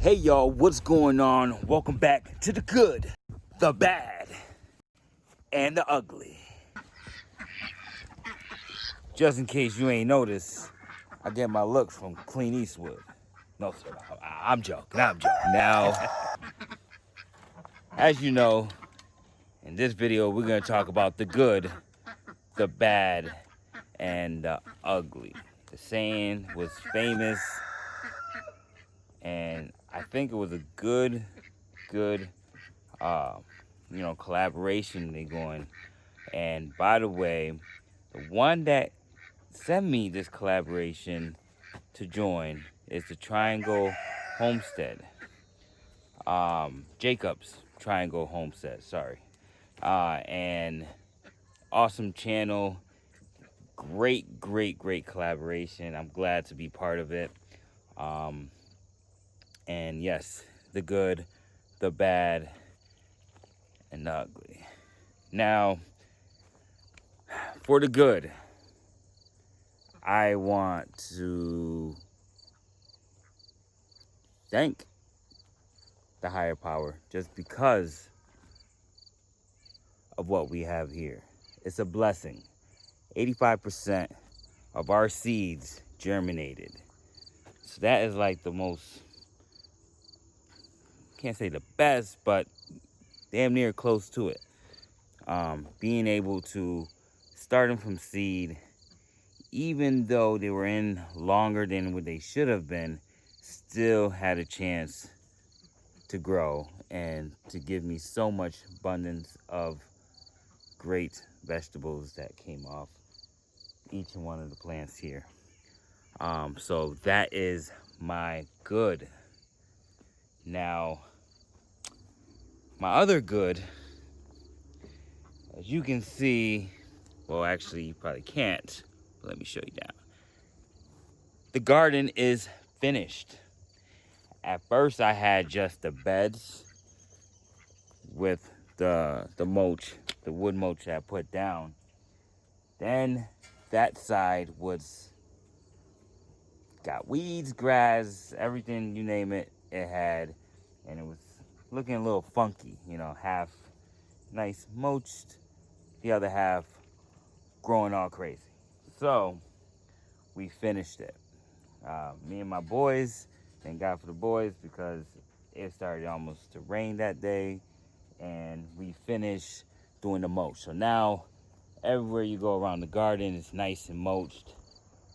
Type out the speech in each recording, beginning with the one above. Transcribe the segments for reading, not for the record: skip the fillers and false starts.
Hey y'all, what's going on? Welcome back to the good, the bad, and the ugly. Just in case you ain't noticed, I get my looks from Clint Eastwood. No sir, I'm joking, Now, as you know, in this video we're gonna talk about the good, the bad, and the ugly. The saying was famous, and I think it was a good collaboration they going. And by the way, the one that sent me this collaboration to join is the Triangle Homestead. Jacob's Triangle Homestead, sorry. And awesome channel, great collaboration. I'm glad to be part of it. And yes, the good, the bad, and the ugly. Now, for the good, I want to thank the higher power just because of what we have here. It's a blessing. 85% of our seeds germinated. So that is like the most, can't say the best, but damn near close to it. Being able to start them from seed, even though they were in longer than what they should have been, still had a chance to grow and to give me so much abundance of great vegetables that came off each and one of the plants here. So that is my good. Now, my other good, as you can see, well, actually, you probably can't, but let me show you down. The garden is finished. At first, I had just the beds with the mulch, the wood mulch that I put down. Then that side was got weeds, grass, everything, you name it, it had. And it was looking a little funky, half nice mulched, the other half growing all crazy. So we finished it. Me and my boys, thank God for the boys, because it started almost to rain that day, and we finished doing the mulch. So now everywhere you go around the garden is nice and mulched,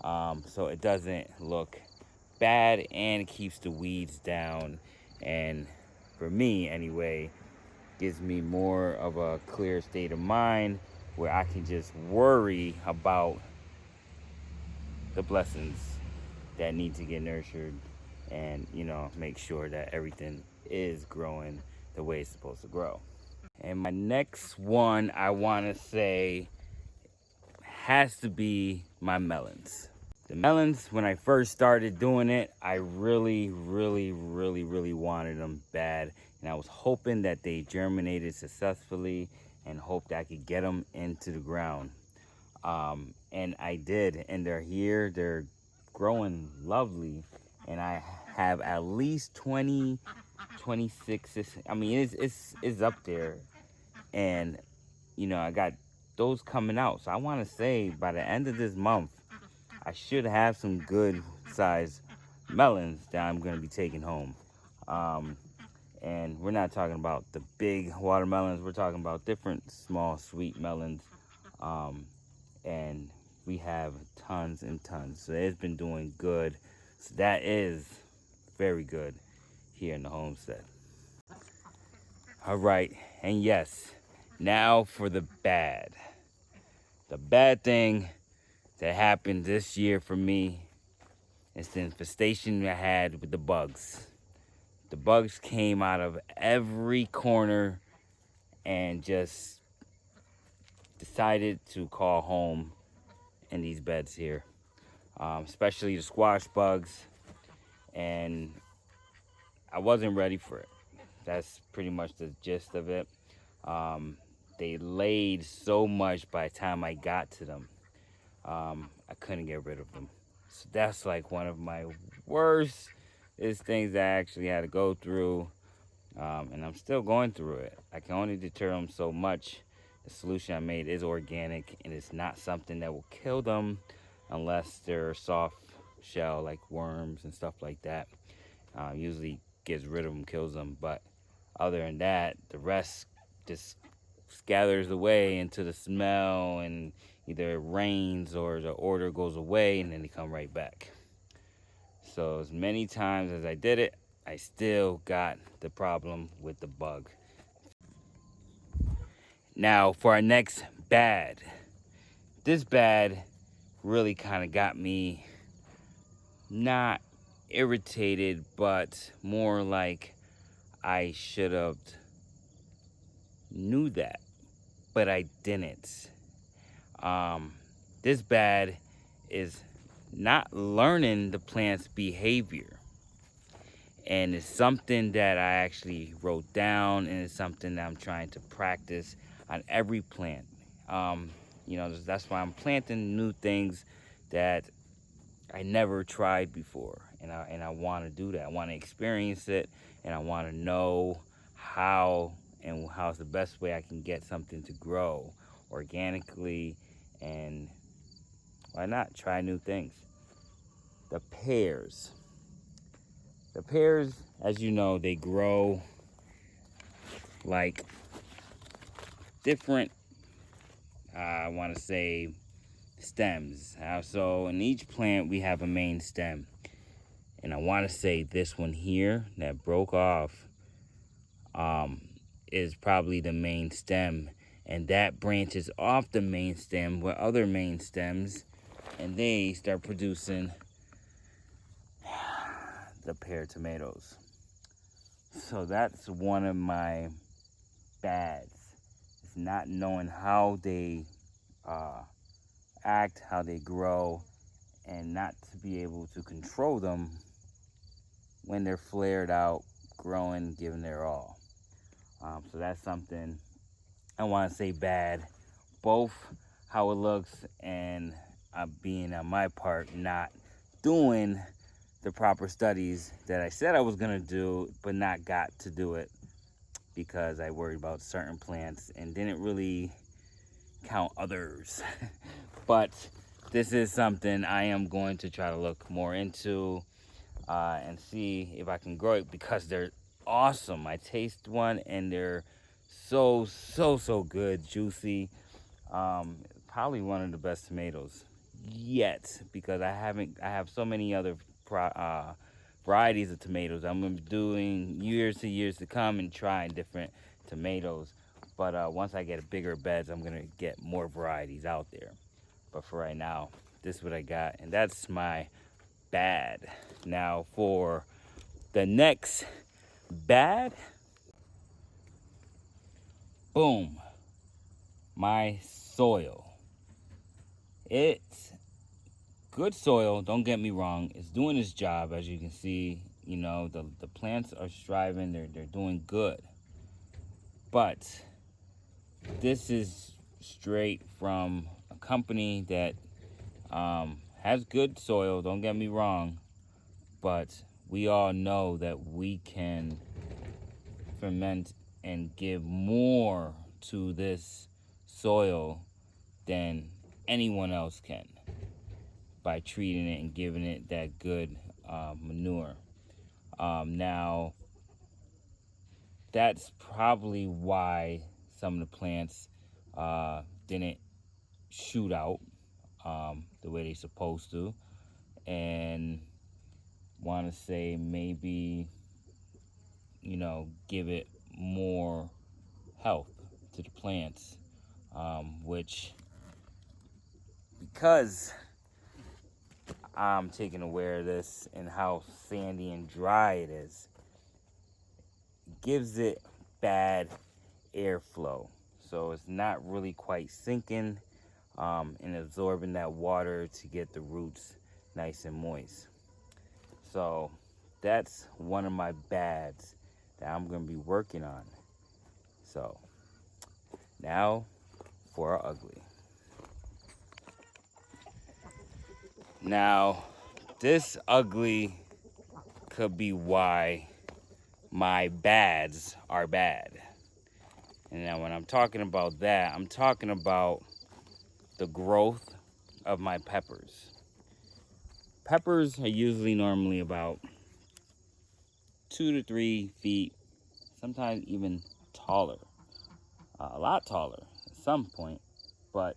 so it doesn't look bad, and it keeps the weeds down, and for me anyway, gives me more of a clear state of mind where I can just worry about the blessings that need to get nurtured, and make sure that everything is growing the way it's supposed to grow. And my next one, I want to say, has to be my melons. The melons, when I first started doing it, I really wanted them bad, and I was hoping that they germinated successfully and hoped I could get them into the ground. And I did, and they're here, they're growing lovely, and I have at least 20, 26, I mean, it's up there, and I got those coming out. So I want to say by the end of this month, I should have some good sized melons that I'm going to be taking home. And we're not talking about the big watermelons, we're talking about different small sweet melons. And we have tons and tons. So it's been doing good. So that is very good here in the homestead. All right, and yes, now for the bad. The bad thing that happened this year for me is the infestation I had with the bugs. The bugs came out of every corner and just decided to call home in these beds here, especially the squash bugs, and I wasn't ready for it. That's pretty much the gist of it. They laid so much by the time I got to them. I couldn't get rid of them. So that's like one of my worst It's things that I actually had to go through, and I'm still going through it. I can only deter them so much. The solution I made is organic, and it's not something that will kill them unless they're soft shell, like worms and stuff like that. Usually gets rid of them, kills them, but other than that, the rest just gathers away into the smell, and either it rains or the odor goes away, and then they come right back. So as many times as I did it, I still got the problem with the bug. Now for our next bad. This bad really kind of got me not irritated, but more like I should have knew that, but I didn't. Um, this bad is not learning the plant's behavior. And it's something that I actually wrote down, and it's something that I'm trying to practice on every plant. Um, that's why I'm planting new things that I never tried before, and I want to do that. I want to experience it, and I want to know how and how's the best way I can get something to grow organically, and why not try new things? The pears. The pears, as you know, they grow like different, I want to say, stems. So in each plant, we have a main stem. And I want to say this one here that broke off is probably the main stem. And that branches off the main stem with other main stems. And they start producing the pear tomatoes. So that's one of my bads. It's not knowing how they act, how they grow, and not to be able to control them when they're flared out, growing, giving their all. So that's something I want to say bad. Both how it looks and being on my part not doing the proper studies that I said I was going to do, but not got to do it because I worried about certain plants and didn't really count others. But this is something I am going to try to look more into and see if I can grow it because they're awesome. I taste one and they're so good, juicy. Probably one of the best tomatoes yet because I have so many other varieties of tomatoes. I'm gonna be doing years to years to come and trying different tomatoes. But once I get bigger beds, I'm gonna get more varieties out there. But for right now, this is what I got, and that's my bad. Now for the next bad, boom, my soil. It's good soil, don't get me wrong. It's doing its job, as you can see. The plants are striving, they're doing good. But this is straight from a company that has good soil, don't get me wrong. But we all know that we can ferment and give more to this soil than anyone else can by treating it and giving it that good manure. Now, that's probably why some of the plants didn't shoot out the way they're supposed to. And want to say maybe, give it more health to the plants, which, because I'm taking aware of this and how sandy and dry it is, gives it bad airflow. So it's not really quite sinking and absorbing that water to get the roots nice and moist. So that's one of my bads that I'm going to be working on. So now for our ugly. Now, this ugly could be why my bads are bad. And now when I'm talking about that, I'm talking about the growth of my peppers. Peppers are usually normally about 2 to 3 feet, sometimes even taller, a lot taller at some point, but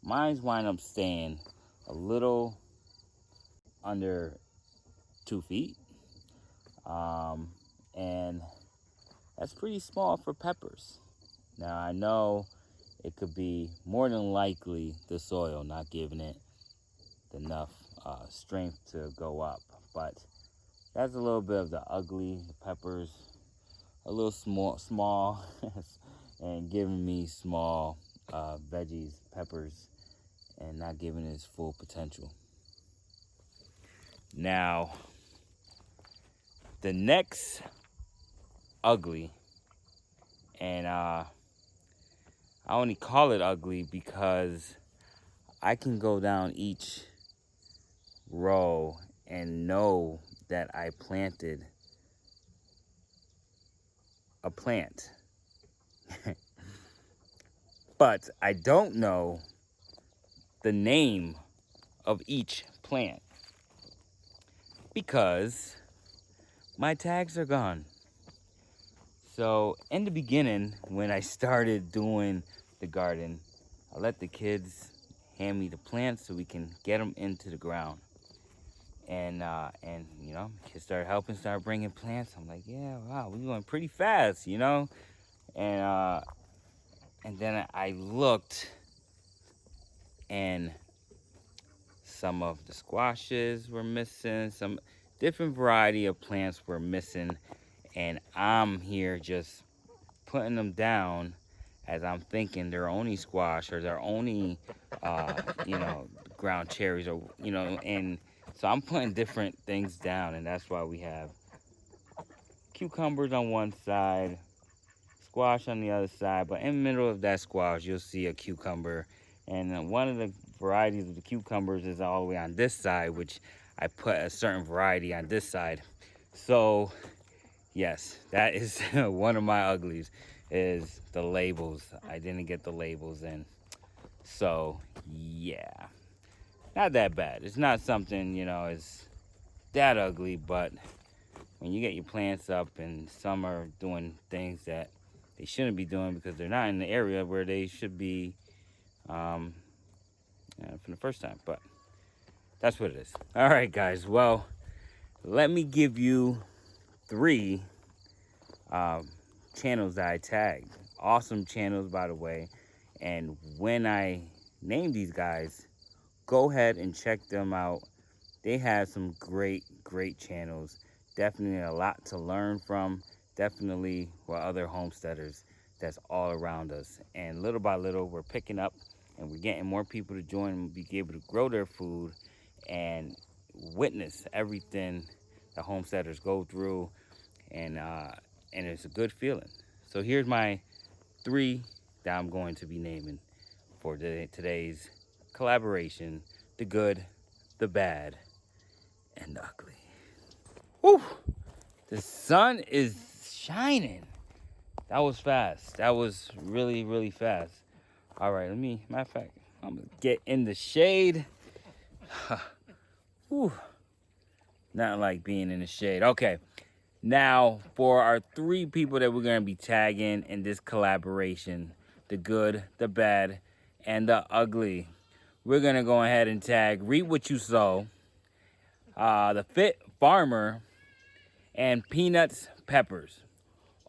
mine's wind up staying a little under 2 feet, and that's pretty small for peppers. Now I know it could be more than likely the soil not giving it enough strength to go up, but that's a little bit of the ugly. The peppers a little small, and giving me small veggies, peppers, and not giving it its full potential. Now, the next ugly, and I only call it ugly because I can go down each row and know that I planted a plant. But I don't know the name of each plant because my tags are gone. So in the beginning, when I started doing the garden, I let the kids hand me the plants so we can get them into the ground. And you know, kids started helping, started bringing plants. I'm like, yeah, wow, we're going pretty fast, you know. And then I looked, and some of the squashes were missing, some different variety of plants were missing, and I'm here just putting them down as I'm thinking they're only squash or they're only, you know, ground cherries, or, you know, and so I'm putting different things down, and that's why we have cucumbers on one side, squash on the other side, but in the middle of that squash, you'll see a cucumber, and one of the varieties of the cucumbers is all the way on this side, which I put a certain variety on this side. So yes, that is one of my uglies, is the labels. I didn't get the labels in. So yeah, not that bad. It's not something, you know, it's that ugly, but when you get your plants up and some are doing things that they shouldn't be doing because they're not in the area where they should be from the first time, but that's what it is. All right, guys, well, let me give you 3 channels that I tagged. Awesome channels, by the way. And when I name these guys, go ahead and check them out. They have some great channels. Definitely a lot to learn from. Definitely for other homesteaders that's all around us. And little by little, we're picking up and we're getting more people to join and be able to grow their food and witness everything the homesteaders go through, and it's a good feeling. So here's my 3 that I'm going to be naming for today's collaboration: the good, the bad, and the ugly. Whew! The sun is shining. That was fast. That was really fast. All right, matter of fact, I'm gonna get in the shade. Whew. Not like being in the shade. Okay. Now, for our 3 people that we're going to be tagging in this collaboration, the good, the bad, and the ugly, we're going to go ahead and tag Reap What You Sow, the Fit Farmer, and Peanuts Peppers.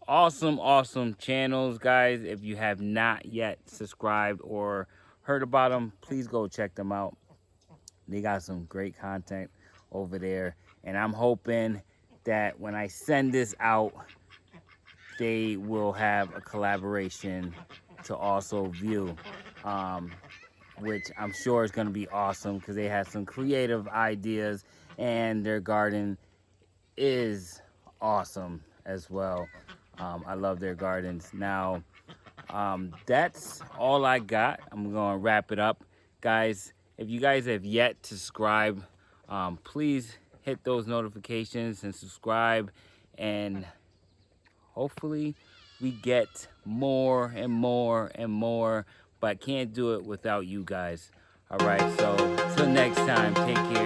Awesome channels, guys. If you have not yet subscribed or heard about them, please go check them out. They got some great content over there, and I'm hoping that when I send this out, they will have a collaboration to also view, which I'm sure is going to be awesome because they have some creative ideas and their garden is awesome as well. I love their gardens. Now, that's all I got. I'm going to wrap it up. Guys, if you guys have yet to subscribe, please hit those notifications and subscribe, and hopefully we get more and more and more, but can't do it without you guys. All right, so till next time, take care.